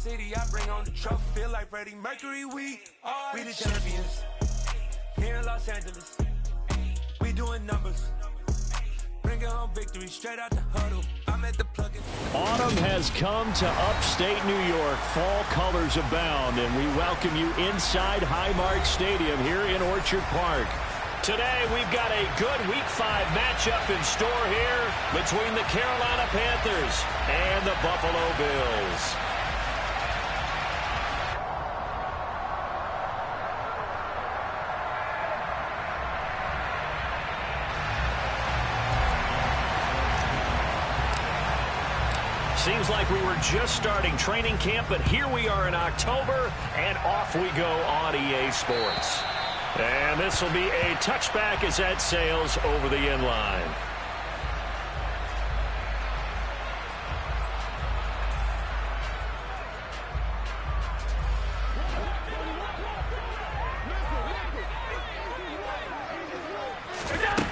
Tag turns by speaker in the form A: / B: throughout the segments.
A: city, I bring on the trophy. Feel like Freddie Mercury, we the champions. Here in Los Angeles, we doing numbers. Bringing home victory straight out the huddle. I'm at the plug-in.
B: Autumn has come to upstate New York. Fall colors abound, and we welcome you inside Highmark Stadium here in Orchard Park. Today, we've got a good Week 5 matchup in store here between the Carolina Panthers and the Buffalo Bills. Seems like we were just starting training camp, but here we are in October, and off we go on EA Sports. And this will be a touchback as that sails over the end line.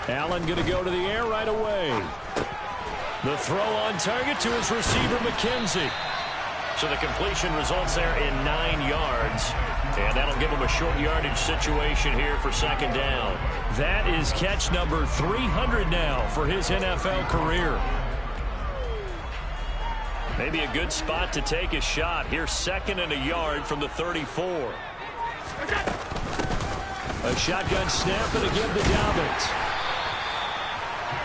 B: Allen going to go to the air right away. The throw on target to his receiver, McKenzie. So the completion results there in 9 yards. And that'll give him a short yardage situation here for second down. That is catch number 300 now for his NFL career. Maybe a good spot to take a shot. Here's 2nd and a yard from the 34. A shotgun snap and again to Dobbins.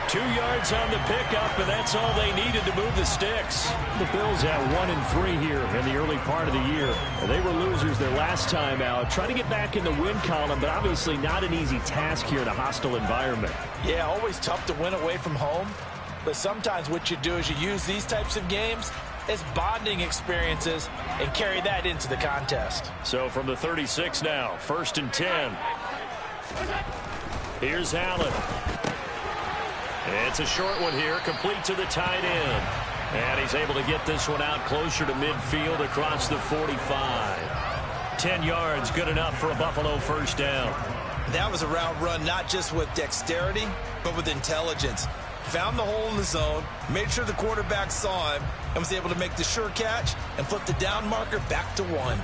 B: 2 yards on the pickup, and that's all they needed to move the sticks. The Bills at 1-3 here in the early part of the year. They were losers their last time out. Trying to get back in the win column, but obviously not an easy task here in a hostile environment.
C: Yeah, always tough to win away from home. But sometimes what you do is you use these types of games as bonding experiences and carry that into the contest.
B: So from the 36 now, 1st and 10. Here's Allen. It's a short one here, complete to the tight end. And he's able to get this one out closer to midfield across the 45. 10 yards, good enough for a Buffalo first down.
C: That was a route run not just with dexterity, but with intelligence. Found the hole in the zone, made sure the quarterback saw him, and was able to make the sure catch and flip the down marker back to 1.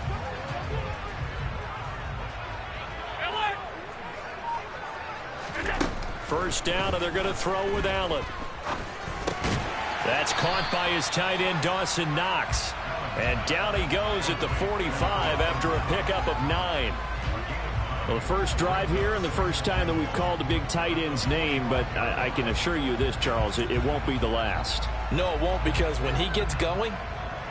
B: First down, and they're going to throw with Allen. That's caught by his tight end, Dawson Knox. And down he goes at the 45 after a pickup of 9. Well, the first drive here and the first time that we've called the big tight end's name, but I can assure you this, Charles, it won't be the last.
C: No, it won't, because when he gets going,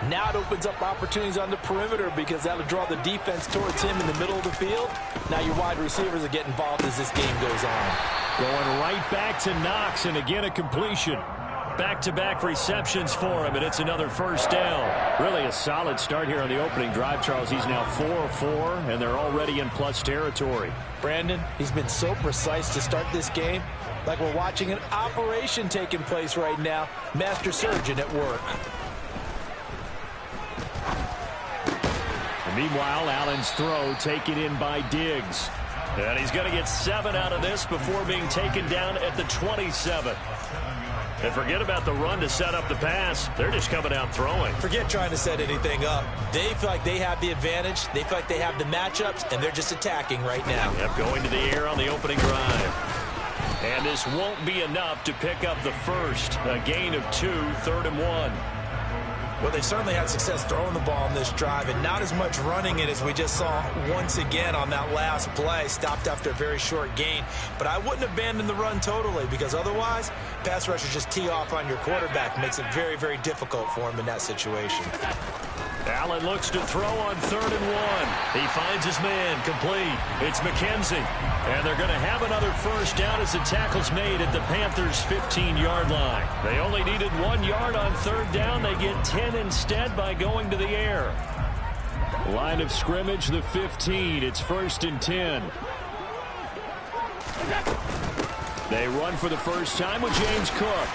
C: now it opens up opportunities on the perimeter because that'll draw the defense towards him in the middle of the field. Now your wide receivers will get involved as this game goes on.
B: Going right back to Knox, and again a completion. Back-to-back receptions for him, and it's another first down. Really a solid start here on the opening drive, Charles. He's now 4 of 4, and they're already in plus territory.
C: Brandon, he's been so precise to start this game, like we're watching an operation taking place right now. Master surgeon at work.
B: And meanwhile, Allen's throw taken in by Diggs. And he's going to get 7 out of this before being taken down at the 27. And forget about the run to set up the pass. They're just coming out throwing.
C: Forget trying to set anything up. They feel like they have the advantage. They feel like they have the matchups, and they're just attacking right now.
B: Yep, going to the air on the opening drive. And this won't be enough to pick up the first. A gain of 2, 3rd and 1.
C: Well, they certainly had success throwing the ball in this drive, and not as much running it as we just saw once again on that last play. Stopped after a very short gain. But I wouldn't abandon the run totally, because otherwise, pass rushers just tee off on your quarterback. Makes it very, very difficult for him in that situation.
B: Allen looks to throw on 3rd and 1. He finds his man, complete. It's McKenzie. And they're going to have another first down as the tackle's made at the Panthers' 15-yard line. They only needed 1 yard on 3rd down. They get 10 instead by going to the air. Line of scrimmage, the 15. It's 1st and 10. They run for the first time with James Cook.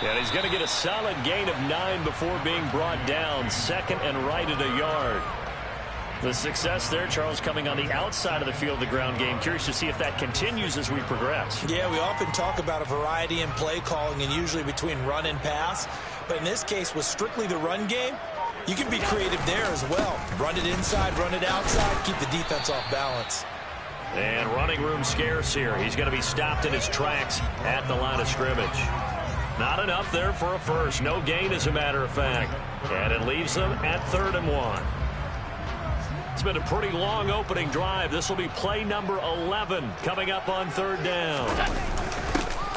B: And he's going to get a solid gain of 9 before being brought down. 2nd and right at a yard. The success there, Charles, coming on the outside of the field of the ground game. Curious to see if that continues as we progress.
C: Yeah, we often talk about a variety in play calling and usually between run and pass. But in this case, with strictly the run game, You can be creative there as well. Run it inside, run it outside, keep the defense off balance.
B: And running room scarce here. He's going to be stopped in his tracks at the line of scrimmage. Not enough there for a first. No gain, as a matter of fact. And it leaves them at 3rd and 1. It's been a pretty long opening drive. This will be play number 11 coming up on 3rd down.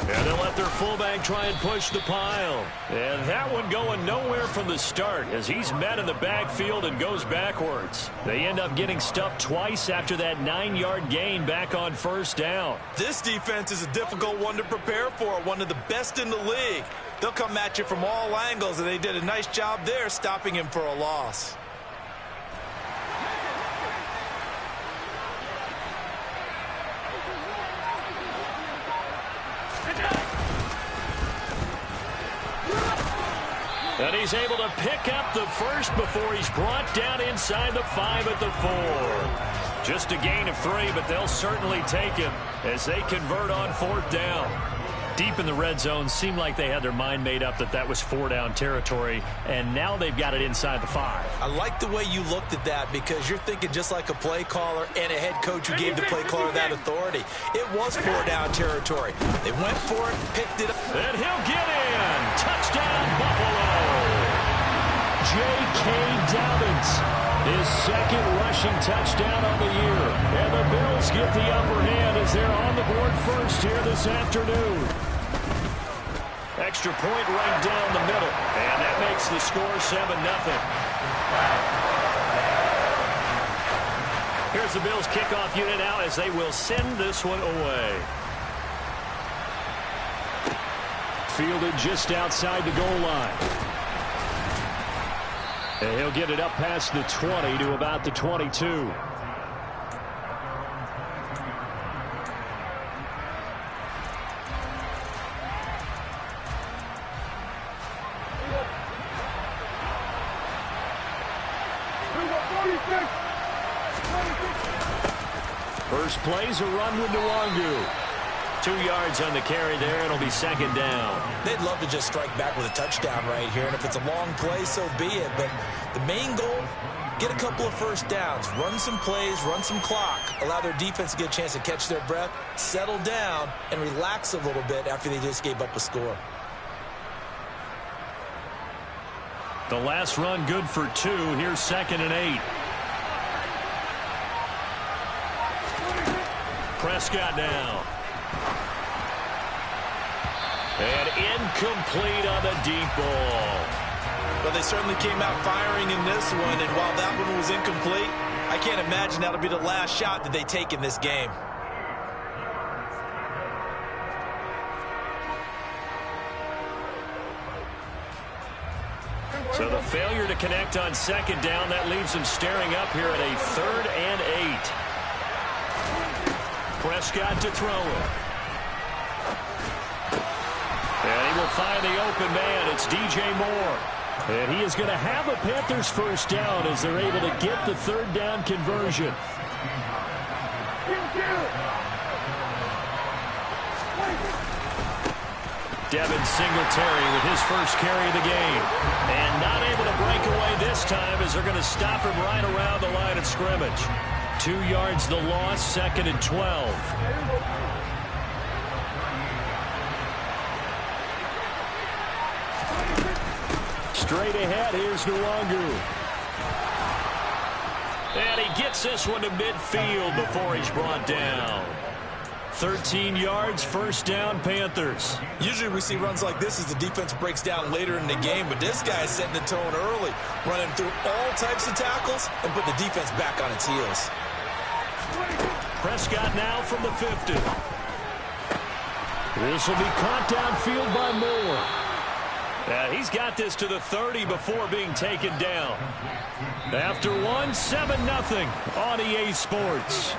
B: And they'll let their fullback try and push the pile. And that one going nowhere from the start as he's met in the backfield and goes backwards. They end up getting stuffed twice after that 9-yard gain back on 1st down.
C: This defense is a difficult one to prepare for, one of the best in the league. They'll come at you from all angles, and they did a nice job there stopping him for a loss.
B: And he's able to pick up the first before he's brought down inside the 5 at the 4. Just a gain of 3, but they'll certainly take it as they convert on 4th down. Deep in the red zone, seemed like they had their mind made up that that was 4-down territory, and now they've got it inside the 5.
C: I like the way you looked at that because you're thinking just like a play caller and a head coach who gave the play caller that authority. It was 4-down territory. They went for it, picked it up.
B: And he'll get in. Touchdown, Buffalo. J.K. Dobbins, his 2nd rushing touchdown on the year. And the Bills get the upper hand as they're on the board first here this afternoon. Extra point right down the middle. And that makes the score 7-0. Here's the Bills kickoff unit now as they will send this one away. Fielded just outside the goal line. And he'll get it up past the 20 to about the 22. First play's a run with Nwangu. 2 yards on the carry there. It'll be 2nd down.
C: They'd love to just strike back with a touchdown right here, and if it's a long play, so be it. But the main goal, get a couple of first downs, run some plays, run some clock, allow their defense to get a chance to catch their breath, settle down, and relax a little bit after they just gave up a score.
B: The last run good for 2. Here's 2nd and 8. Prescott now. And incomplete on the deep ball.
C: Well, they certainly came out firing in this one, and while that one was incomplete, I can't imagine that'll be the last shot that they take in this game.
B: So the failure to connect on 2nd down, that leaves them staring up here at a 3rd and 8. Prescott to throw it. And he will find the open man. It's DJ Moore. And he is going to have a Panthers first down as they're able to get the 3rd down conversion. Devin Singletary with his first carry of the game. And not able to break away this time as they're going to stop him right around the line of scrimmage. 2 yards the loss, 2nd and 12. Straight ahead, here's Nwangu. And he gets this one to midfield before he's brought down. 13 yards, first down, Panthers.
C: Usually we see runs like this as the defense breaks down later in the game, but this guy is setting the tone early, running through all types of tackles and put the defense back on its heels.
B: Prescott now from the 50. This will be caught downfield by Moore. He's got this to the 30 before being taken down. After one, 7-0 on EA Sports.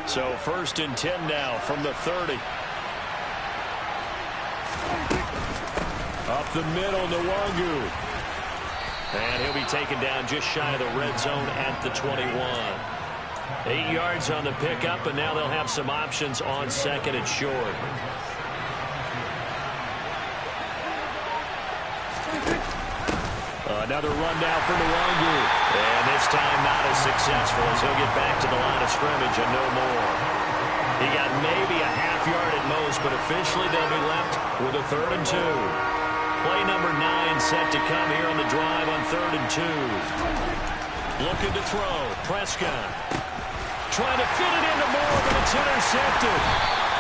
B: So 1st and 10 now from the 30. Up the middle, Nwangu. And he'll be taken down just shy of the red zone at the 21. 8 yards on the pickup, and now they'll have some options on second and short. Another run down for Nwangu. And this time not as successful as he'll get back to the line of scrimmage and no more. He got maybe a half yard at most, but officially they'll be left with a 3rd and 2. Play number 9 set to come here on the drive on 3rd and 2. Looking to throw. Prescott trying to fit it into Moore, but it's intercepted.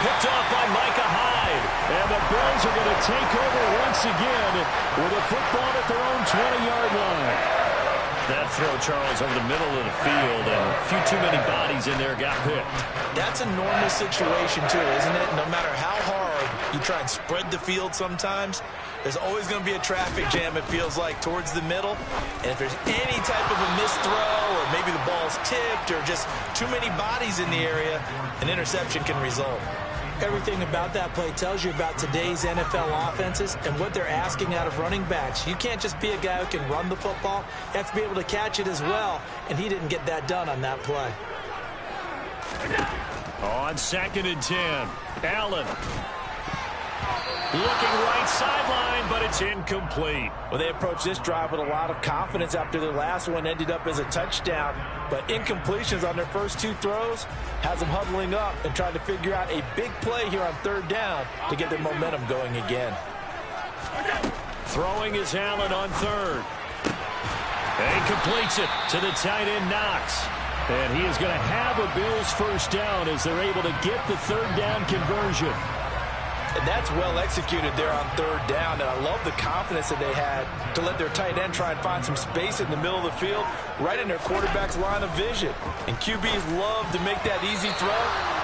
B: Picked off by Micah Hyde. And the Bills are going to take over once again with a football at their own 20-yard line. That throw, Charles, over the middle of the field, and a few too many bodies in there got picked.
C: That's a normal situation, too, isn't it? No matter how hard you try and spread the field sometimes, there's always going to be a traffic jam, it feels like, towards the middle. And if there's any type of a missed throw, or maybe the ball's tipped, or just too many bodies in the area, an interception can result.
D: Everything about that play tells you about today's NFL offenses and what they're asking out of running backs. You can't just be a guy who can run the football. You have to be able to catch it as well, and he didn't get that done on that play.
B: On 2nd and 10, Allen. Looking right sideline, but it's incomplete.
C: Well, they approached this drive with a lot of confidence after their last one ended up as a touchdown. But incompletions on their first 2 throws has them huddling up and trying to figure out a big play here on 3rd down to get their momentum going again.
B: Throwing is Allen on 3rd. And completes it to the tight end, Knox. And he is going to have a Bills first down as they're able to get the 3rd down conversion.
C: And that's well executed there on 3rd down. And I love the confidence that they had to let their tight end try and find some space in the middle of the field, right in their quarterback's line of vision. And QBs love to make that easy throw,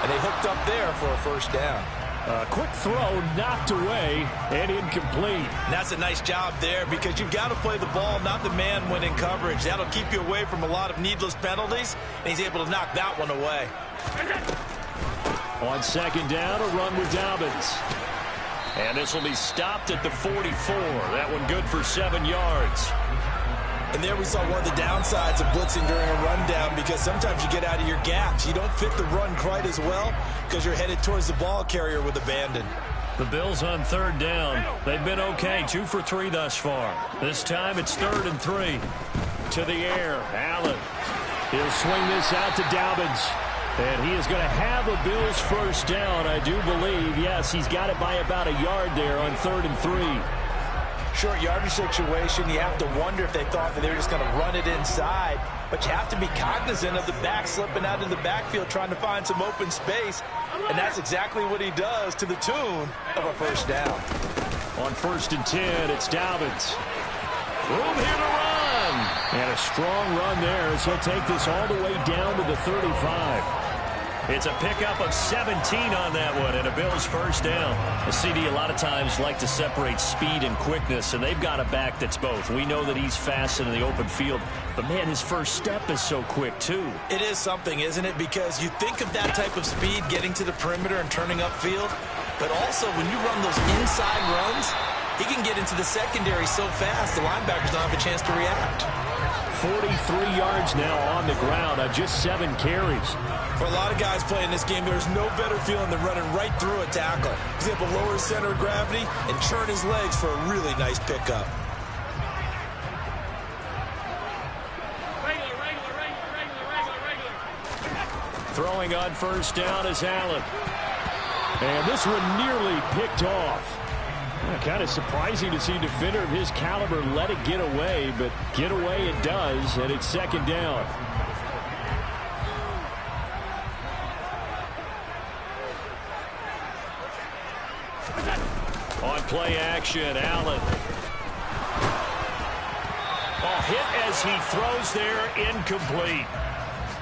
C: and they hooked up there for a first down.
B: A quick throw knocked away and incomplete.
C: And that's a nice job there because you've got to play the ball, not the man when in coverage. That'll keep you away from a lot of needless penalties, and he's able to knock that one away.
B: On 2nd down, a run with Dobbins. And this will be stopped at the 44. That one good for 7 yards.
C: And there we saw one of the downsides of blitzing during a rundown because sometimes you get out of your gaps. You don't fit the run quite as well because you're headed towards the ball carrier with abandon.
B: The Bills on 3rd down. They've been okay, 2 for 3 thus far. This time it's 3rd and 3. To the air, Allen. He'll swing this out to Dobbins. And he is going to have a Bills first down, I do believe. Yes, he's got it by about a yard there on 3rd and 3.
C: Short yardage situation, you have to wonder if they thought that they were just going to run it inside. But you have to be cognizant of the back slipping out of the backfield trying to find some open space. And that's exactly what he does to the tune of a first down.
B: On 1st and 10, it's Dobbins. Room here to run. And a strong run there as he'll take this all the way down to the 35. It's a pickup of 17 on that one and a Bills first down. The CD a lot of times like to separate speed and quickness, and they've got a back that's both. We know that he's fast in the open field, but, man, his first step is so quick, too.
C: It is something, isn't it? Because you think of that type of speed getting to the perimeter and turning upfield, but also when you run those inside runs, he can get into the secondary so fast the linebackers don't have a chance to react.
B: 43 yards now on the ground on just 7 carries.
C: For a lot of guys playing this game, there's no better feeling than running right through a tackle. He's able to lower his center of gravity and churn his legs for a really nice pickup.
B: Throwing on first down is Allen. And this one nearly picked off. Kind of surprising to see a defender of his caliber let it get away, but get away it does, and it's 2nd down. On play action, Allen. Hit as he throws there, incomplete.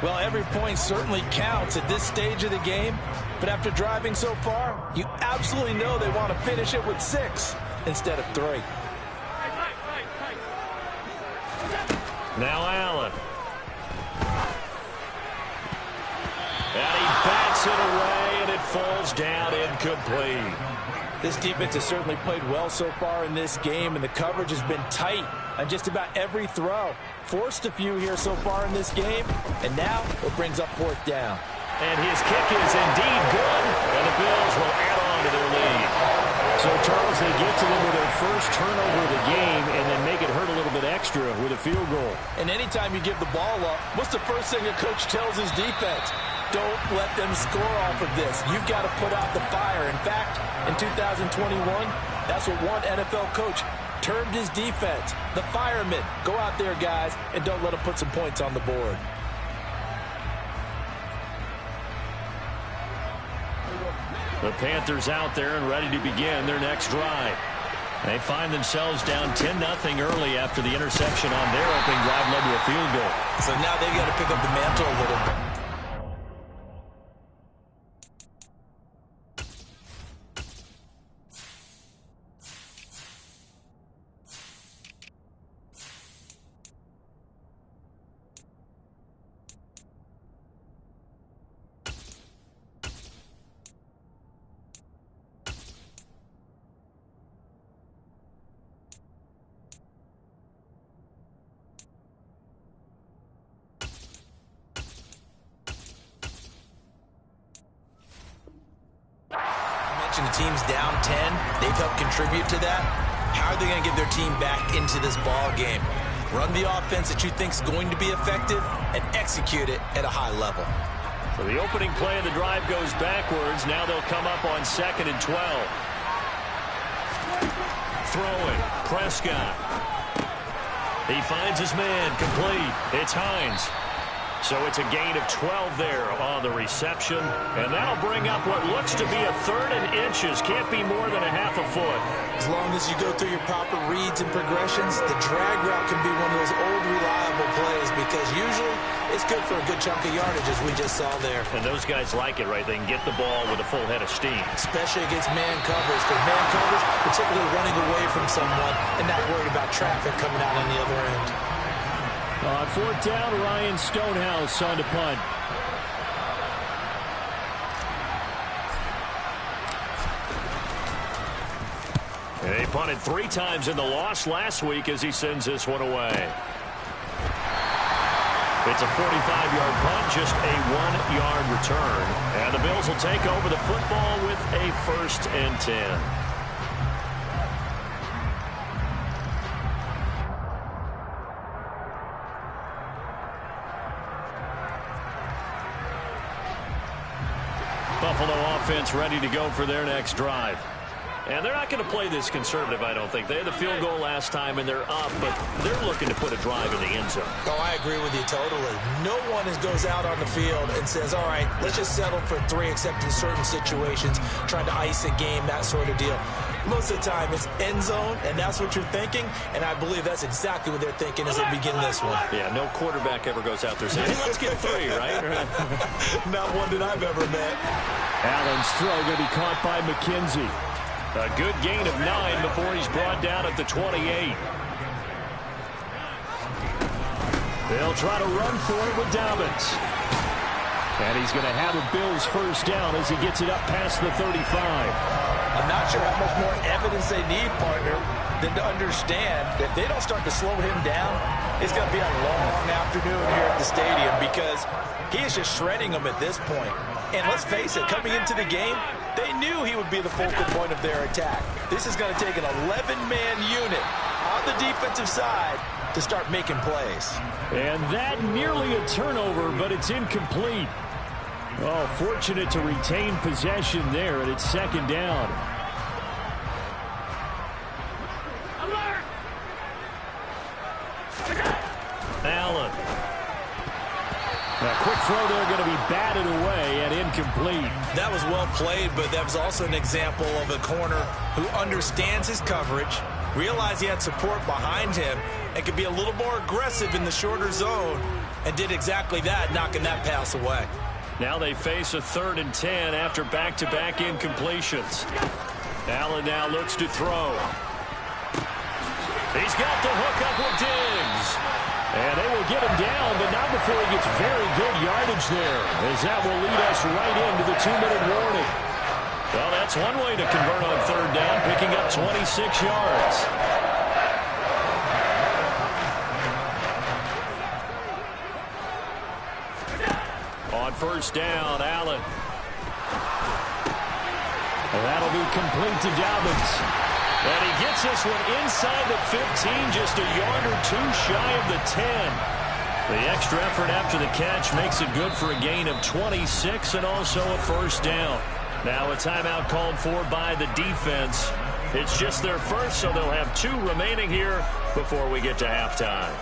C: Well, every point certainly counts at this stage of the game, but after driving so far, you absolutely know they want to finish it with 6 instead of 3.
B: Now Allen. And he bats it away, and it falls down incomplete.
C: This defense has certainly played well so far in this game, and the coverage has been tight on just about every throw. Forced a few here so far in this game, and now it brings up 4th down.
B: And his kick is indeed good, and the Bills will add on to their lead. So, Charles, they get to them with their first turnover of the game and then make it hurt a little bit extra with a field goal.
C: And anytime you give the ball up, what's the first thing a coach tells his defense? Don't let them score off of this. You've got to put out the fire. In fact, in 2021, that's what one NFL coach termed his defense. The firemen. Go out there, guys, and don't let them put some points on the board.
B: The Panthers out there and ready to begin their next drive. They find themselves down 10-0 early after the interception on their opening drive led to a field goal.
C: So now they've got to pick up the mantle a little bit. The team's down 10. They've helped contribute to that. How are they going to get their team back into this ball game? Run the offense that you think is going to be effective and execute it at a high level.
B: So the opening play of the drive goes backwards. Now they'll come up on 2nd and 12. Throwing. Prescott. He finds his man. Complete. It's Hines. So it's a gain of 12 there on the reception. And that'll bring up what looks to be a 3rd and inches. Can't be more than a half a foot.
C: As long as you go through your proper reads and progressions, the drag route can be one of those old reliable plays because usually it's good for a good chunk of yardage as we just saw there.
B: And those guys like it, right? They can get the ball with a full head of steam.
C: Especially against man coverage. Because man coverage, particularly running away from someone and not worried about traffic coming out on the other end.
B: On 4th down, Ryan Stonehouse on to punt. And he punted 3 times in the loss last week as he sends this one away. It's a 45-yard punt, just a 1-yard return. And the Bills will take over the football with a 1st and 10. Buffalo offense ready to go for their next drive. And they're not going to play this conservative, I don't think. They had the field goal last time, and they're up, but they're looking to put a drive in the end zone.
C: Oh, I agree with you totally. No one goes out on the field and says, all right, let's just settle for 3, except in certain situations, trying to ice a game, that sort of deal. Most of the time, it's end zone, and that's what you're thinking, and I believe that's exactly what they're thinking as they begin this one.
B: Yeah, no quarterback ever goes out there saying, hey, let's get 3, right?
C: Not one that I've ever met.
B: Allen's throw going to be caught by McKenzie. A good gain of 9 before he's brought down at the 28. They'll try to run for it with Dobbins. And he's going to have a Bills 1st down as he gets it up past the 35.
C: I'm not sure how much more evidence they need, partner, than to understand that if they don't start to slow him down, it's going to be a long afternoon here at the stadium because he is just shredding them at this point. And let's face it, coming into the game, they knew he would be the focal point of their attack. This is going to take an 11-man unit on the defensive side to start making plays.
B: And that nearly a turnover, but it's incomplete. Oh, fortunate to retain possession there, and it's 2nd down.
A: Alert!
B: Allen. A quick throw there going to be batted away and incomplete.
C: That was well played, but that was also an example of a corner who understands his coverage, realized he had support behind him, and could be a little more aggressive in the shorter zone, and did exactly that, knocking that pass away.
B: Now they face a 3rd and 10 after back-to-back incompletions. Allen now looks to throw. He's got the hook up with Diggs. And they will get him down, but not before he gets very good yardage there, as that will lead us right into the 2-minute warning. Well, that's one way to convert on third down, picking up 26 yards. On first down, Allen. And that'll be complete to Dobbins. And he gets this one inside the 15, just a yard or two shy of the 10. The extra effort after the catch makes it good for a gain of 26 and also a first down. Now a timeout called for by the defense. It's just their first, so they'll have 2 remaining here before we get to halftime.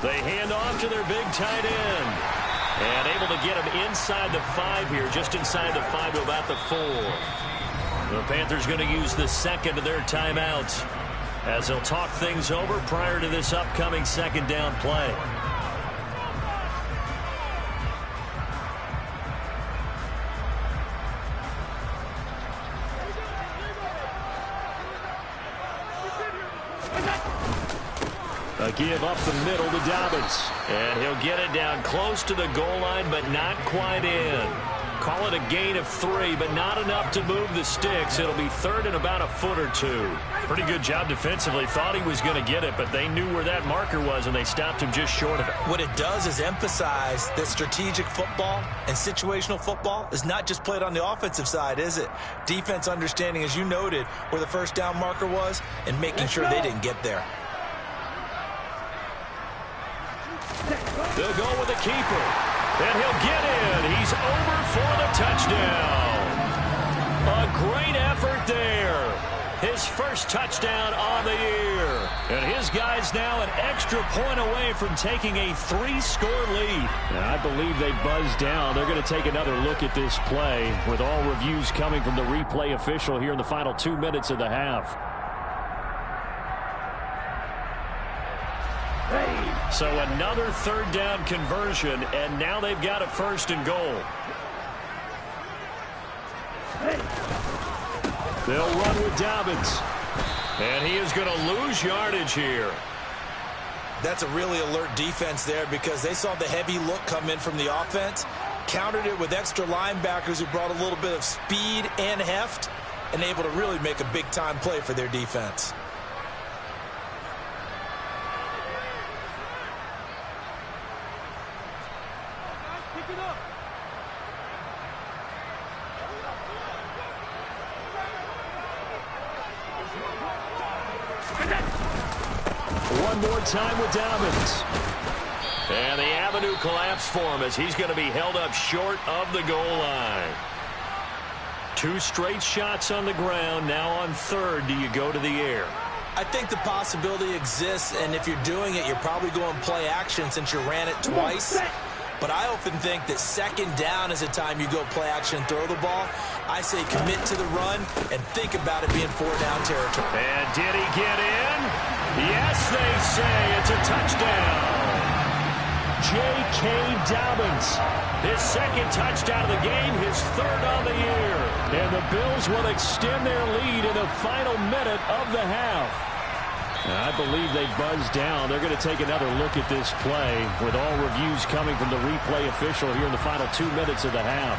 B: They hand off to their big tight end. And able to get him inside the 5 here, just inside the 5 to about the 4. The Panthers going to use the second of their timeouts as they'll talk things over prior to this upcoming second down play. A give up the middle to Dobbins. And he'll get it down close to the goal line, but not quite in. Call it a gain of 3, but not enough to move the sticks. It'll be third and about a foot or 2. Pretty good job defensively. Thought he was going to get it, but they knew where that marker was, and they stopped him just short of it.
D: What it does is emphasize that strategic football and situational football is not just played on the offensive side, is it? Defense understanding, as you noted, where the first down marker was and making sure they didn't get there.
B: They'll go with the keeper, and he'll get in. He's over for the touchdown. A great effort there. His first touchdown on the year. And his guys now an extra point away from taking a 3-score lead.
E: And I believe they buzzed down. They're going to take another look at this play with all reviews coming from the replay official here in the final 2 minutes of the half.
B: So another third down conversion, and now they've got a first and goal. They'll run with Dobbins. And he is going to lose yardage here.
D: That's a really alert defense there because they saw the heavy look come in from the offense, countered it with extra linebackers who brought a little bit of speed and heft, and able to really make a big-time play for their defense.
B: One more time with Dobbins. And the avenue collapsed for him as he's going to be held up short of the goal line. 2 straight shots on the ground. Now on third, do you go to the air?
D: I think the possibility exists, and if you're doing it, you're probably going play action since you ran it twice. But I often think that second down is a time you go play action and throw the ball. I say commit to the run and think about it being 4-down territory.
B: And did he get in? Yes, they say it's a touchdown. J.K. Dobbins, his second touchdown of the game, his third on the year. And the Bills will extend their lead in the final minute of the half.
E: I believe they buzzed down. They're going to take another look at this play with all reviews coming from the replay official here in the final 2 minutes of the half.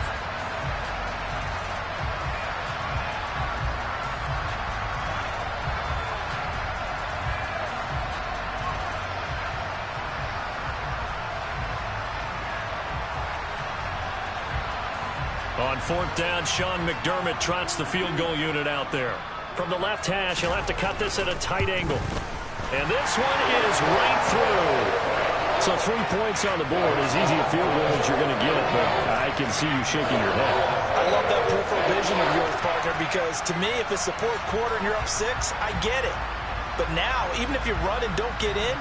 B: On fourth down, Sean McDermott trots the field goal unit out there. From the left hash, he'll have to cut this at a tight angle. And this one is right through.
E: So 3 points on the board, as easy a field goal as you're going to get, but I can see you shaking your head.
D: I love that peripheral vision of yours, partner, because to me, if it's the fourth quarter and you're up 6, I get it. But now, even if you run and don't get in,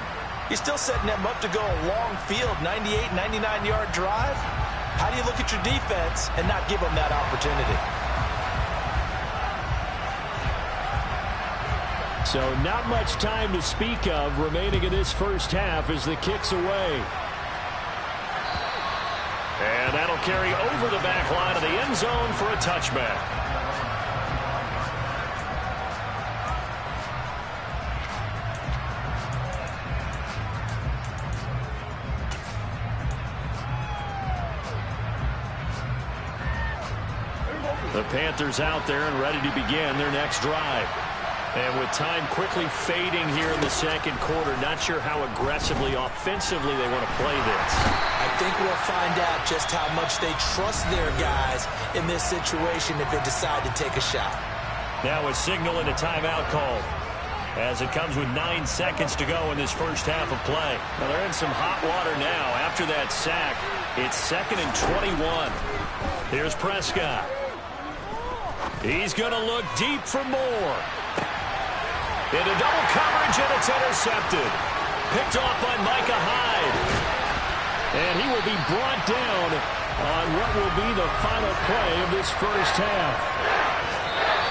D: you're still setting them up to go a long field, 98, 99-yard drive. How do you look at your defense and not give them that opportunity?
E: So not much time to speak of remaining in this first half as the kick's away.
B: And that'll carry over the back line of the end zone for a touchback. The Panthers out there and ready to begin their next drive. And with time quickly fading here in the second quarter, not sure how aggressively, offensively they want to play this.
D: I think we'll find out just how much they trust their guys in this situation if they decide to take a shot.
B: Now a signal and a timeout called as it comes with 9 seconds to go in this first half of play. Now they're in some hot water now. After that sack, it's 2nd and 21. Here's Prescott. He's going to look deep for more. Into double coverage, and it's intercepted. Picked off by Micah Hyde. And he will be brought down on what will be the final play of this first half.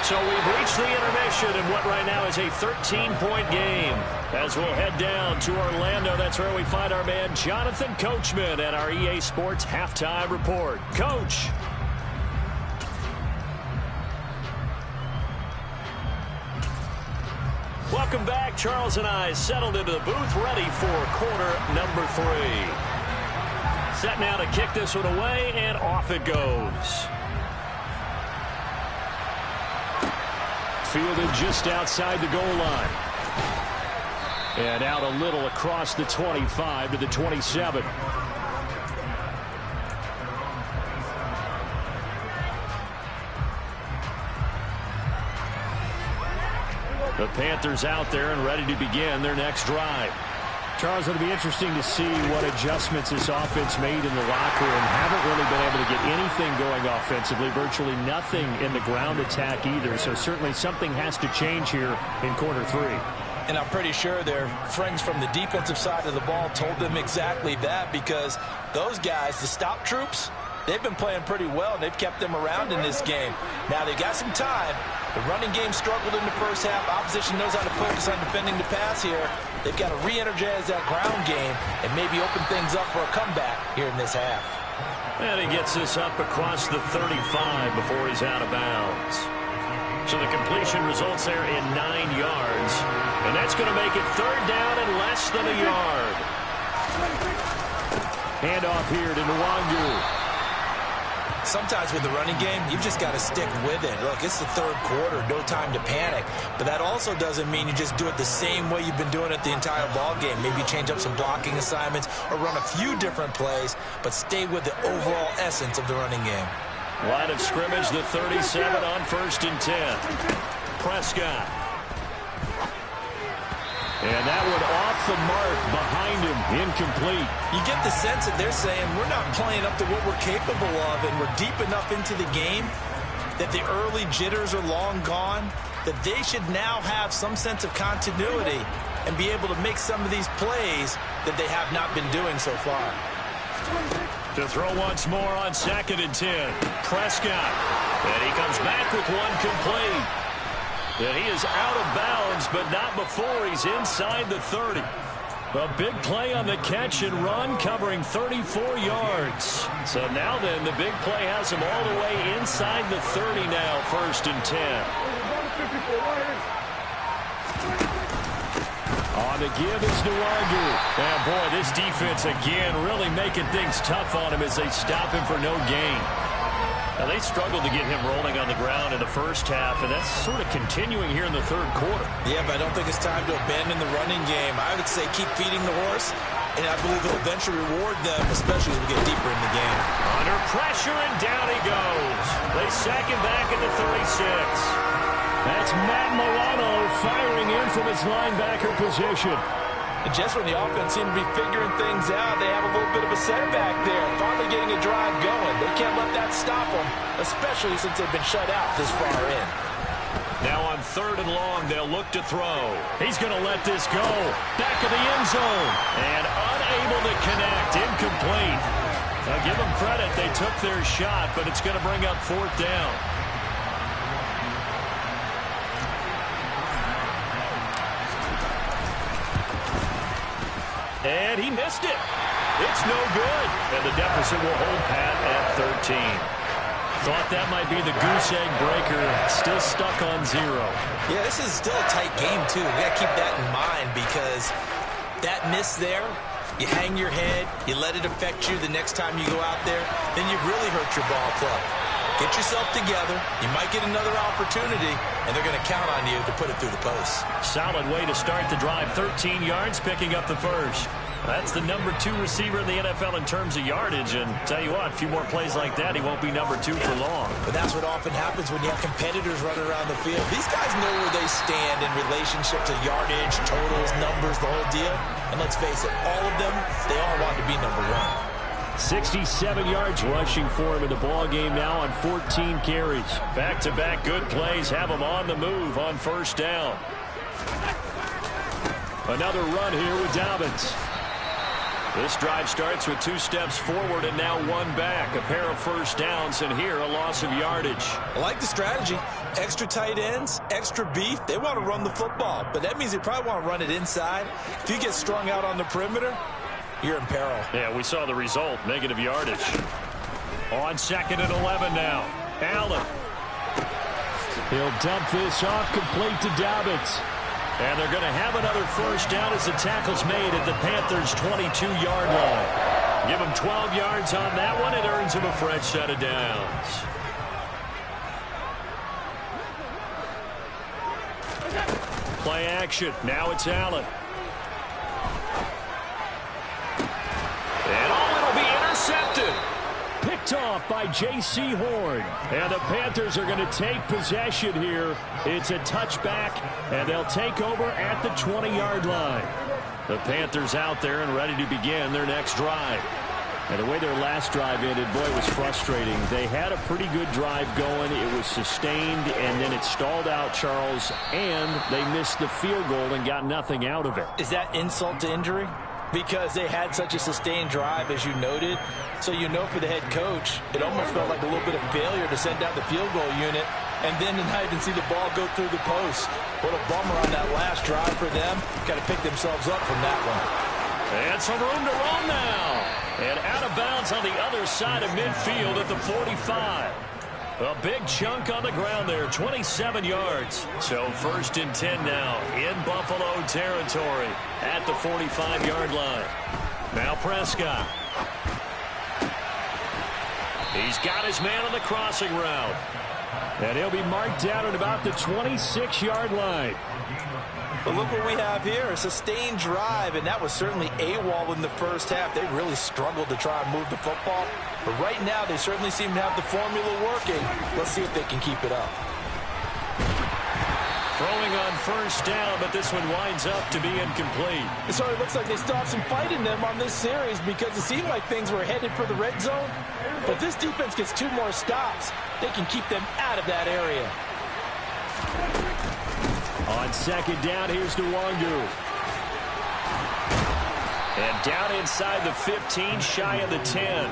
B: So we've reached the intermission in what right now is a 13-point game. As we'll head down to Orlando, that's where we find our man Jonathan Coachman at our EA Sports Halftime Report. Coach. Welcome back. Charles and I settled into the booth, ready for quarter number 3. Set now to kick this one away, and off it goes.
E: Fielded just outside the goal line. And out a little across the 25 to the 27. The Panthers out there and ready to begin their next drive. Charles, it'll be interesting to see what adjustments this offense made in the locker room. Haven't really been able to get anything going offensively, virtually nothing in the ground attack either. So certainly something has to change here in quarter 3.
D: And I'm pretty sure their friends from the defensive side of the ball told them exactly that, because those guys, the stop troops, they've been playing pretty well, and they've kept them around in this game. Now they've got some time. The running game struggled in the first half. Opposition knows how to focus on defending the pass here. They've got to re-energize that ground game and maybe open things up for a comeback here in this half.
B: And he gets this up across the 35 before he's out of bounds. So the completion results there in 9 yards. And that's going to make it 3rd down and less than a yard. Handoff here to Nwangu.
D: Sometimes with the running game, you've just got to stick with it. Look, it's the 3rd quarter, no time to panic. But that also doesn't mean you just do it the same way you've been doing it the entire ball game. Maybe change up some blocking assignments or run a few different plays, but stay with the overall essence of the running game.
B: Line of scrimmage, the 37 on 1st and 10. Prescott. And that one off the mark behind him, incomplete.
D: You get the sense that they're saying we're not playing up to what we're capable of, and we're deep enough into the game that the early jitters are long gone, that they should now have some sense of continuity and be able to make some of these plays that they have not been doing so far.
B: To throw once more on 2nd and 10. Prescott. And he comes back with one complete. And he is out of bounds, but not before he's inside the 30. A big play on the catch and run, covering 34 yards. So now then, the big play has him all the way inside the 30 now, 1st and 10. On the give is Nwangu. And boy, this defense again really making things tough on him as they stop him for no gain. Now, they struggled to get him rolling on the ground in the first half, and that's sort of continuing here in the 3rd quarter.
D: Yeah, but I don't think it's time to abandon the running game. I would say keep feeding the horse, and I believe it'll eventually reward them, especially as we get deeper in the game.
B: Under pressure, and down he goes. They sack him back at the 36.
E: That's Matt Milano firing in from his linebacker position.
D: And just when the offense seemed to be figuring things out, they have a little bit of a setback there. Finally getting a drive going. They can't let that stop them, especially since they've been shut out this far in.
B: Now on 3rd and long, they'll look to throw. He's going to let this go. Back of the end zone. And unable to connect. Incomplete. Now give them credit. They took their shot, but it's going to bring up 4th down. And he missed it. It's no good. And the deficit will hold pat at 13. Thought that might be the goose egg breaker. Still stuck on 0.
C: Yeah, this is still a tight game, too. We got to keep that in mind because that miss there, you hang your head, you let it affect you the next time you go out there, then you've really hurt your ball club. Get yourself together. You might get another opportunity, and they're going to count on you to put it through the post.
B: Solid way to start the drive. 13 yards, picking up the first. That's the number 2 receiver in the NFL in terms of yardage. And tell you what, a few more plays like that, he won't be number 2 for long.
C: But that's what often happens when you have competitors running around the field. These guys know where they stand in relationship to yardage, totals, numbers, the whole deal. And let's face it, all of them, they all want to be number 1.
B: 67 yards rushing for him in the ball game now on 14 carries. Back-to-back good plays have him on the move on first down. Another run here with Dobbins. This drive starts with 2 steps forward and now 1 back. A pair of first downs, and here a loss of yardage.
C: I like the strategy. Extra tight ends, extra beef. They want to run the football, but that means they probably want to run it inside. If you get strung out on the perimeter, you're in peril.
B: Yeah, we saw the result. Negative yardage. On 2nd and 11 now. Allen. He'll dump this off complete to Dobbins. And they're going to have another first down as the tackle's made at the Panthers' 22-yard line. Give him 12 yards on that one. It earns him a fresh set of downs. Play action. Now it's Allen. And it'll be intercepted. Picked off by J.C. Horn. And the Panthers are going to take possession here. It's a touchback, and they'll take over at the 20-yard line. The Panthers out there and ready to begin their next drive. And the way their last drive ended, boy, it was frustrating. They had a pretty good drive going. It was sustained, and then it stalled out, Charles, and they missed the field goal and got nothing out of it.
D: Is that insult to injury? Because they had such a sustained drive, as you noted. So you know for the head coach, it almost felt like a little bit of failure to send out the field goal unit and then not even see the ball go through the post. What a bummer on that last drive for them. Got to pick themselves up from that one.
B: And some room to run now. And out of bounds on the other side of midfield at the 45. A big chunk on the ground there, 27 yards. So 1st and 10 now in Buffalo territory at the 45-yard line. Now Prescott. He's got his man on the crossing route. And he'll be marked down at about the 26-yard line.
D: But look what we have here, a sustained drive, and that was certainly AWOL in the first half. They really struggled to try and move the football. But right now, they certainly seem to have the formula working. Let's see if they can keep it up.
B: Throwing on first down, but this one winds up to be incomplete.
D: It sort of looks like they still have some fight in them on this series because it seemed like things were headed for the red zone. But this defense gets 2 more stops. They can keep them out of that area.
B: On 2nd down, here's Nwangu. And down inside the 15, shy of the 10.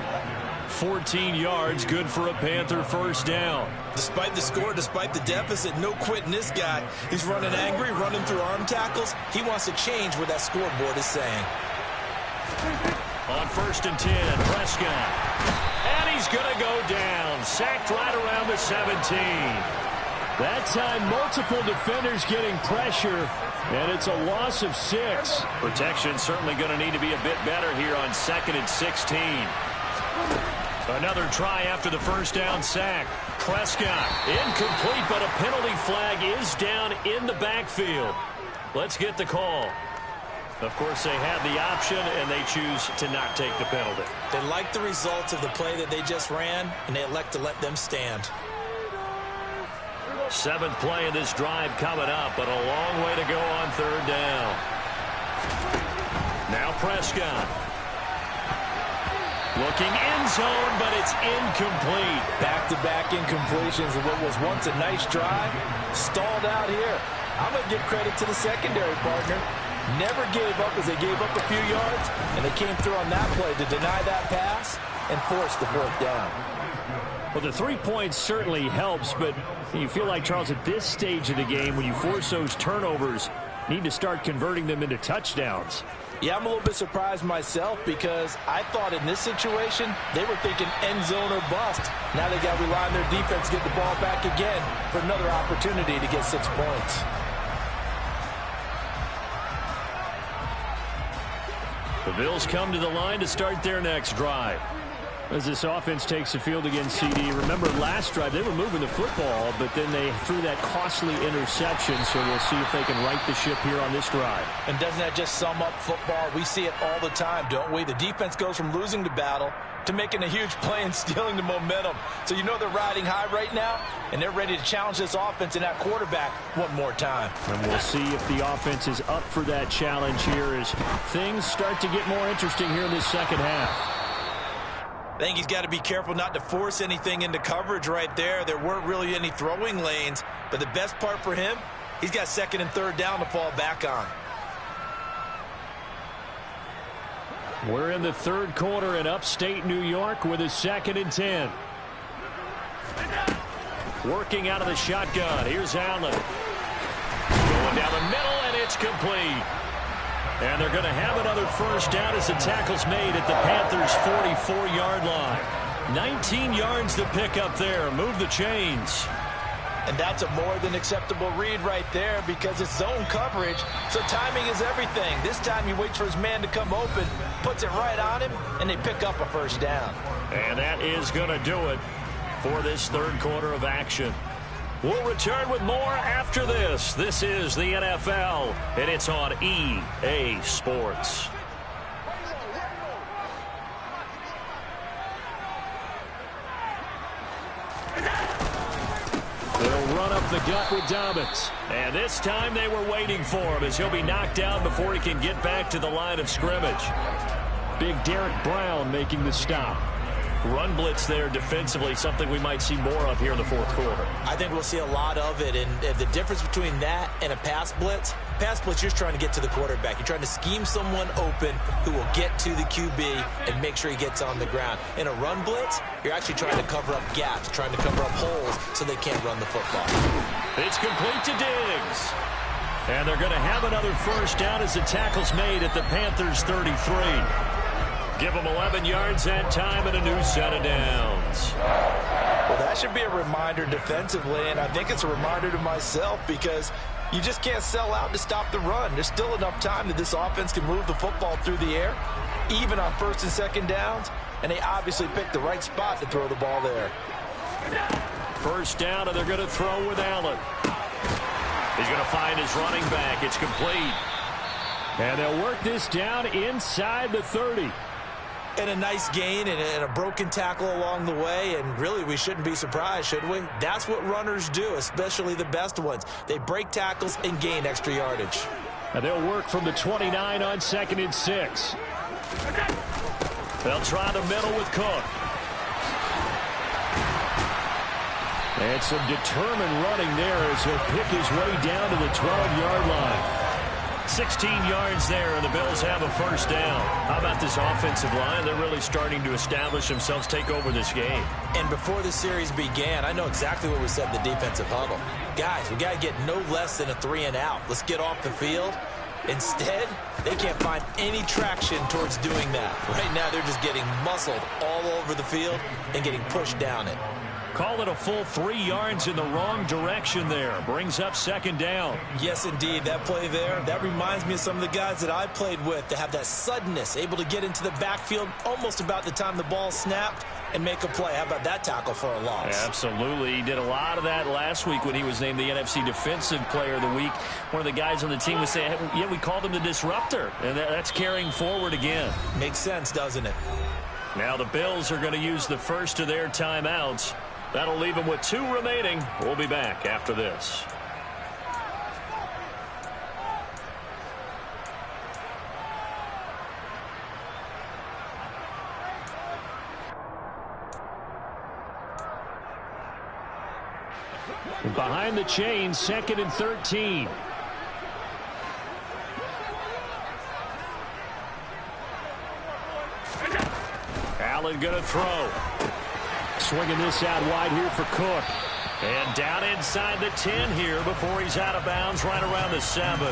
B: 14 yards, good for a Panther first down.
C: Despite the score, despite the deficit, no quitting this guy. He's running angry, running through arm tackles. He wants to change what that scoreboard is saying.
B: On 1st and 10, Prescott. And he's going to go down. Sacked right around the 17. That time, multiple defenders getting pressure, and it's a loss of 6. Protection certainly going to need to be a bit better here on 2nd and 16. Another try after the first down sack. Prescott, incomplete, but a penalty flag is down in the backfield. Let's get the call. Of course, they have the option, and they choose to not take the penalty.
C: They like the results of the play that they just ran, and they elect to let them stand.
B: 7th play of this drive coming up, but a long way to go on 3rd down. Now Prescott. Looking end zone, but it's incomplete.
D: Back-to-back incompletions of what was once a nice drive. Stalled out here. I'm going to give credit to the secondary partner. Never gave up as they gave up a few yards, and they came through on that play to deny that pass and force the 4th down.
B: Well, the 3 points certainly helps, but you feel like, Charles, at this stage of the game, when you force those turnovers, need to start converting them into touchdowns.
D: Yeah, I'm a little bit surprised myself because I thought in this situation they were thinking end zone or bust. Now they got to rely on their defense to get the ball back again for another opportunity to get 6 points.
B: The Bills come to the line to start their next drive. As this offense takes the field against CD, remember last drive they were moving the football, but then they threw that costly interception, so we'll see if they can right the ship here on this drive.
D: And doesn't that just sum up football? We see it all the time, don't we? The defense goes from losing the battle to making a huge play and stealing the momentum. So you know they're riding high right now, and they're ready to challenge this offense and that quarterback one more time.
B: And we'll see if the offense is up for that challenge here as things start to get more interesting here in this second half.
C: I think he's got to be careful not to force anything into coverage right there. There weren't really any throwing lanes, but the best part for him, he's got 2nd and 3rd down to fall back on.
B: We're in the 3rd quarter in upstate New York with a 2nd and 10. Working out of the shotgun. Here's Allen. Going down the middle, and it's complete. And they're going to have another first down as the tackle's made at the Panthers' 44-yard line. 19 yards to pick up there. Move the chains.
D: And that's a more than acceptable read right there because it's zone coverage, so timing is everything. This time he waits for his man to come open, puts it right on him, and they pick up a first down.
B: And that is going to do it for this 3rd quarter of action. We'll return with more after this. This is the NFL, and it's on EA Sports. They'll run up the gut with Dobbins. And this time they were waiting for him as he'll be knocked down before he can get back to the line of scrimmage. Big Derek Brown making the stop. Run blitz there defensively, something we might see more of here in the 4th quarter.
D: I think we'll see a lot of it, and the difference between that and a pass blitz, you're just trying to get to the quarterback. You're trying to scheme someone open who will get to the QB and make sure he gets on the ground. In a run blitz, you're actually trying to cover up gaps, trying to cover up holes so they can't run the football.
B: It's complete to Diggs. And they're going to have another first down as the tackle's made at the Panthers' 33. Give them 11 yards that time and a new set of downs.
D: Well, that should be a reminder defensively, and I think it's a reminder to myself because you just can't sell out to stop the run. There's still enough time that this offense can move the football through the air, even on 1st and 2nd downs, and they obviously picked the right spot to throw the ball there.
B: First down, and they're going to throw with Allen. He's going to find his running back. It's complete. And they'll work this down inside the 30.
D: And a nice gain and a broken tackle along the way, and really we shouldn't be surprised, should we? That's what runners do, especially the best ones. They break tackles and gain extra yardage.
B: And they'll work from the 29 on 2nd and 6. They'll try the middle with Cook. And some determined running there as he'll pick his way down to the 12-yard line. 16 yards there, and the Bills have a first down. How about this offensive line? They're really starting to establish themselves, take over this game.
D: And before the series began, I know exactly what we said in the defensive huddle. Guys, we got to get no less than a 3-and-out. Let's get off the field. Instead, they can't find any traction towards doing that. Right now, they're just getting muscled all over the field and getting pushed down it.
B: Call it a full 3 yards in the wrong direction there. Brings up 2nd down.
D: Yes, indeed. That play there, that reminds me of some of the guys that I played with to have that suddenness, able to get into the backfield almost about the time the ball snapped and make a play. How about that tackle for a loss?
B: Yeah, absolutely. He did a lot of that last week when he was named the NFC Defensive Player of the Week. One of the guys on the team was saying, yeah, we called him the disruptor, and that's carrying forward again.
D: Makes sense, doesn't it?
B: Now the Bills are going to use the first of their timeouts. That'll leave them with 2 remaining. We'll be back after this. Behind the chains, 2nd and 13. Allen going to throw. Swinging this out wide here for Cook. And down inside the 10 here before he's out of bounds right around the 7.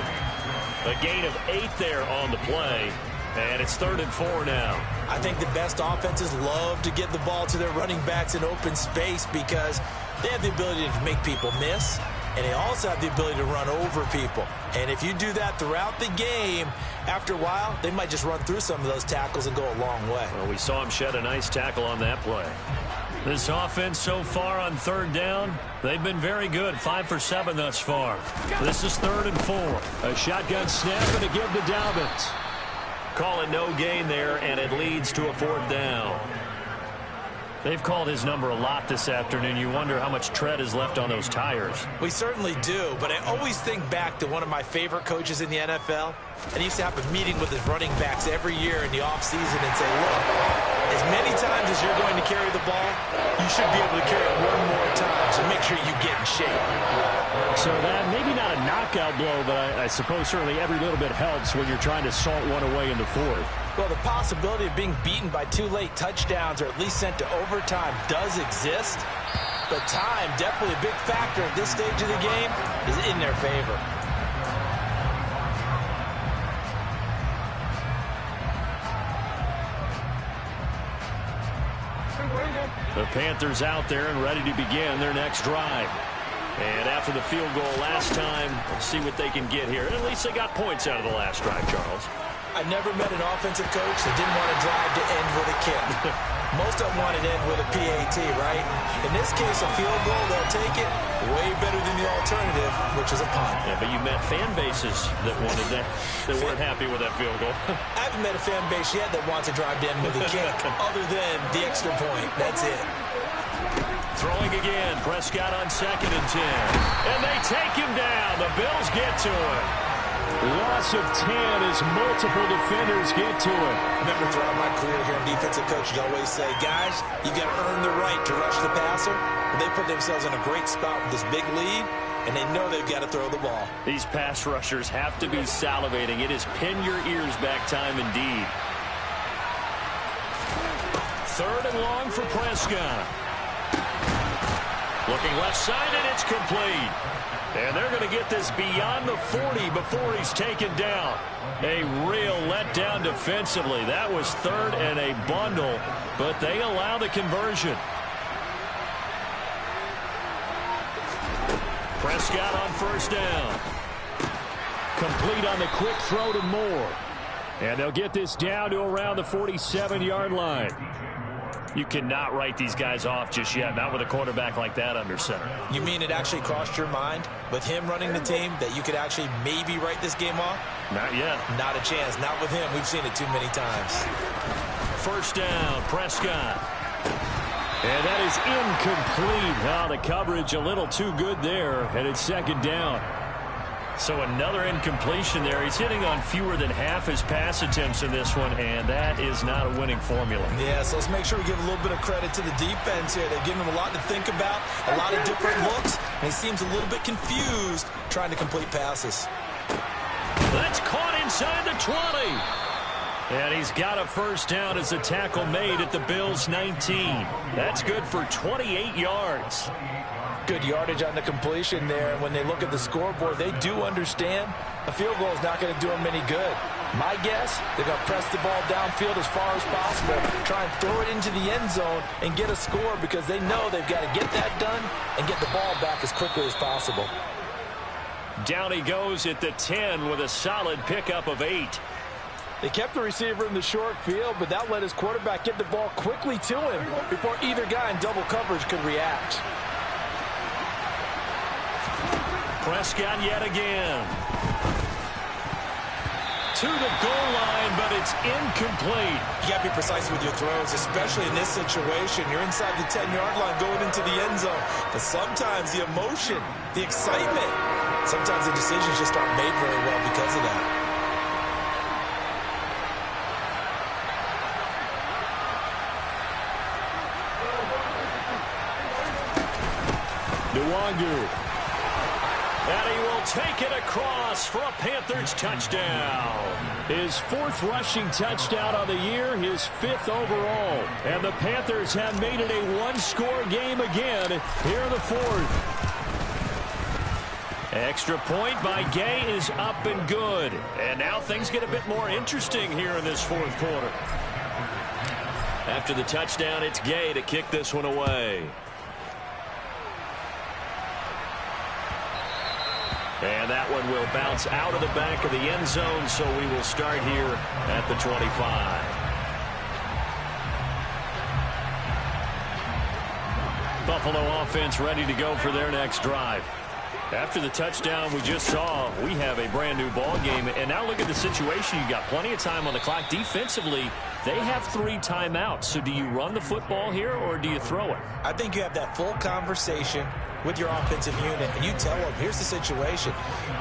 B: A gain of 8 there on the play. And it's 3rd and 4 now.
C: I think the best offenses love to get the ball to their running backs in open space because they have the ability to make people miss, and they also have the ability to run over people. And if you do that throughout the game, after a while, they might just run through some of those tackles and go a long way.
B: Well, we saw him shed a nice tackle on that play. This offense so far on 3rd down, they've been very good. 5 for 7 thus far. This is 3rd and 4. A shotgun snap and a give to Dobbins. Calling no gain there, and it leads to a 4th down. They've called his number a lot this afternoon. You wonder how much tread is left on those tires.
C: We certainly do, but I always think back to one of my favorite coaches in the NFL, and he used to have a meeting with his running backs every year in the offseason and say, look, as many times as you're going to carry the ball, you should be able to carry it one more time, so make sure you get in shape.
B: So that maybe not a knockout blow, but I suppose certainly every little bit helps when you're trying to salt one away in the 4th.
D: Well, the possibility of being beaten by 2 late touchdowns or at least sent to overtime does exist, but time, definitely a big factor at this stage of the game, is in their favor.
B: The Panthers out there and ready to begin their next drive. And after the field goal last time, let's see what they can get here. And at least they got points out of the last drive, Charles.
C: I never met an offensive coach that didn't want to drive to end with a kick. Most of them wanted to end with a PAT, right? In this case, a field goal, they'll take it way better than the alternative, which is a punt.
B: Yeah, but you met fan bases that wanted that, that weren't happy with that field goal.
C: I haven't met a fan base yet that wants to drive to end with a kick, other than the extra point. That's it.
B: Throwing again, Prescott on 2nd and 10. And they take him down. The Bills get to him. Loss of 10 as multiple defenders get to it.
C: I remember throughout my career here in defensive coaches always say, guys, you got to earn the right to rush the passer. But they put themselves in a great spot with this big lead, and they know they've got to throw the ball.
B: These pass rushers have to be salivating. It is pin your ears back time indeed. 3rd and long for Prescott. Looking left side, and it's complete. And they're going to get this beyond the 40 before he's taken down. A real letdown defensively. That was 3rd and a bundle, but they allow the conversion. Prescott on 1st down. Complete on the quick throw to Moore. And they'll get this down to around the 47-yard line. You cannot write these guys off just yet, not with a quarterback like that under center. You mean it actually crossed your mind with him running the team that you could actually maybe write this game off? Not yet. Not a chance. Not with him. We've seen it too many times. 1st down, Prescott. And that is incomplete. Oh, the coverage a little too good there, and it's 2nd down. So another incompletion there. He's hitting on fewer than half his pass attempts in this one, and that is not a winning formula. Yeah, so let's make sure we give a little bit of credit to the defense here. They've given him a lot to think about, a lot of different looks, and he seems a little bit confused trying to complete passes. That's caught inside the 20. And he's got a 1st down as a tackle made at the Bills' 19. That's good for 28 yards. Good yardage on the completion there. And when they look at the scoreboard, they do understand a field goal is not going to do them any good. My guess, they're going to press the ball downfield as far as possible, try and throw it into the end zone and get a score because they know they've got to get that done and get the ball back as quickly as possible. Down he goes at the 10 with a solid pickup of 8.
D: They kept the receiver in the short field, but that let his quarterback get the ball quickly to him before either guy in double coverage could react.
B: Prescott yet again. To the goal line, but it's incomplete. You got to be precise with your throws, especially in this situation. You're inside the 10-yard line going into the end zone. But sometimes the emotion, the excitement, sometimes the decisions just aren't made very well because of that. Nwangu. And he will take it across for a Panthers touchdown. His 4th rushing touchdown on the year, his 5th overall. And the Panthers have made it a one-score game again here in the 4th. Extra point by Gay is up and good. And now things get a bit more interesting here in this fourth quarter. After the touchdown, it's Gay to kick this one away. And that one will bounce out of the back of the end zone, so we will start here at the 25. Buffalo offense ready to go for their next drive. After the touchdown we just saw, we have a brand new ball game. And now look at the situation. You got plenty of time on the clock. Defensively, they have 3 timeouts. So do you run the football here or do you throw it?
C: I think you have that full conversation with your offensive unit, and you tell them, here's the situation.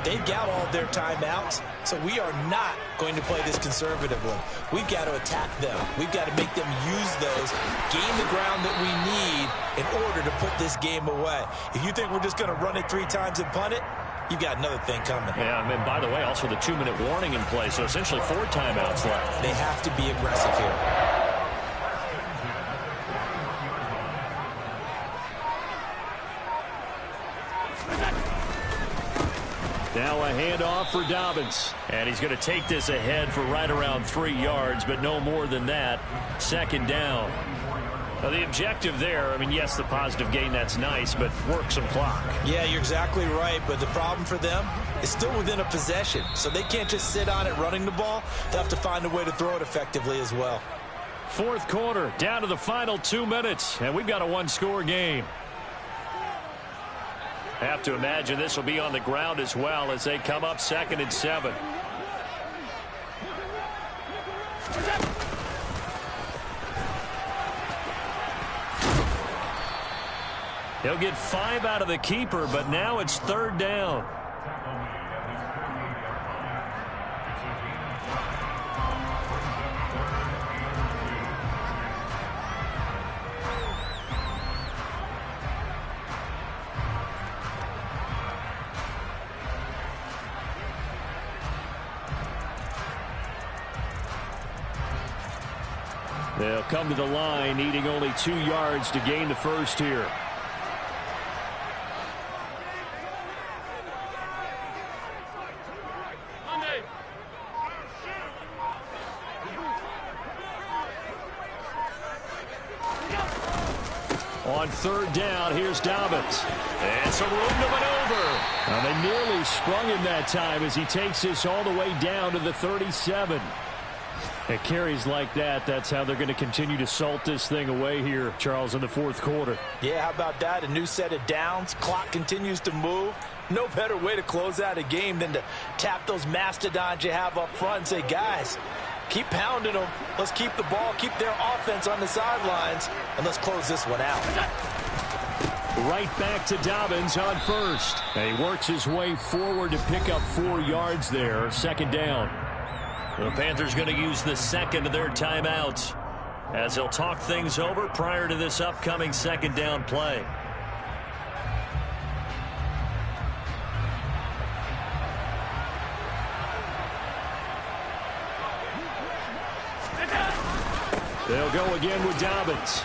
C: They've got all of their timeouts, so we are not going to play this conservatively. We've got to attack them. We've got to make them use those, gain the ground that we need in order to put this game away. If you think we're just going to run it 3 times and punt it, you've got another thing coming.
B: Yeah, and by the way, also the 2-minute warning in play, so essentially 4 timeouts left.
C: They have to be aggressive here.
B: Now a handoff for Dobbins. And he's going to take this ahead for right around 3 yards, but no more than that. Second down. Now the objective there, I mean, yes, the positive gain, that's nice, but work some clock.
C: Yeah, you're exactly right, but the problem for them is still within a possession. So they can't just sit on it running the ball. They'll have to find a way to throw it effectively as well.
B: Fourth quarter, down to the final 2 minutes, and we've got a 1-score game. Have to imagine this will be on the ground as well as they come up 2nd and 7. He'll get 5 out of the keeper, but now it's 3rd down. They'll come to the line, needing only 2 yards to gain the first here. On 3rd down, here's Dobbins. And some room to maneuver. And they nearly sprung him that time as he takes this all the way down to the 37. It carries like that. That's how they're going to continue to salt this thing away here, Charles, in the fourth quarter.
C: Yeah, how about that? A new set of downs. Clock continues to move. No better way to close out a game than to tap those mastodons you have up front and say, guys, keep pounding them. Let's keep the ball, keep their offense on the sidelines, and let's close this one out.
B: Right back to Dobbins on 1st. And he works his way forward to pick up 4 yards there. 2nd down. The Panthers going to use the 2nd of their timeouts as they'll talk things over prior to this upcoming 2nd down play. They'll go again with Dobbins.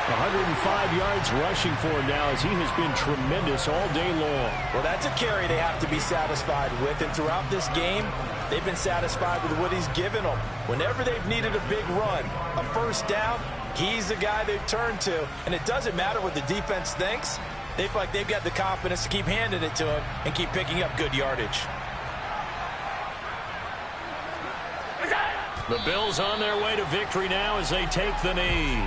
B: 105 yards rushing for him now as he has been tremendous all day long.
C: Well, that's a carry they have to be satisfied with, and throughout this game, they've been satisfied with what he's given them. Whenever they've needed a big run, a 1st down, he's the guy they've turned to. And it doesn't matter what the defense thinks. They feel like they've got the confidence to keep handing it to him and keep picking up good yardage.
B: The Bills on their way to victory now as they take the knee.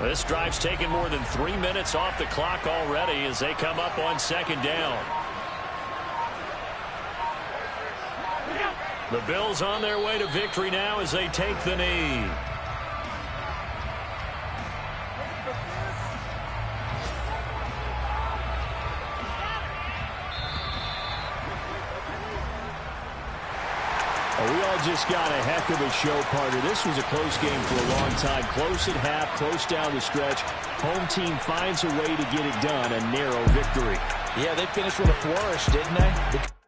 B: This drive's taken more than 3 minutes off the clock already as they come up on 2nd down. The Bills on their way to victory now as they take the knee.
E: just got a heck of a show, partner. This was a close game for a long time. Close at half, close down the stretch. Home team finds a way to get it done. A narrow victory.
D: Yeah, they finished with a flourish, didn't they?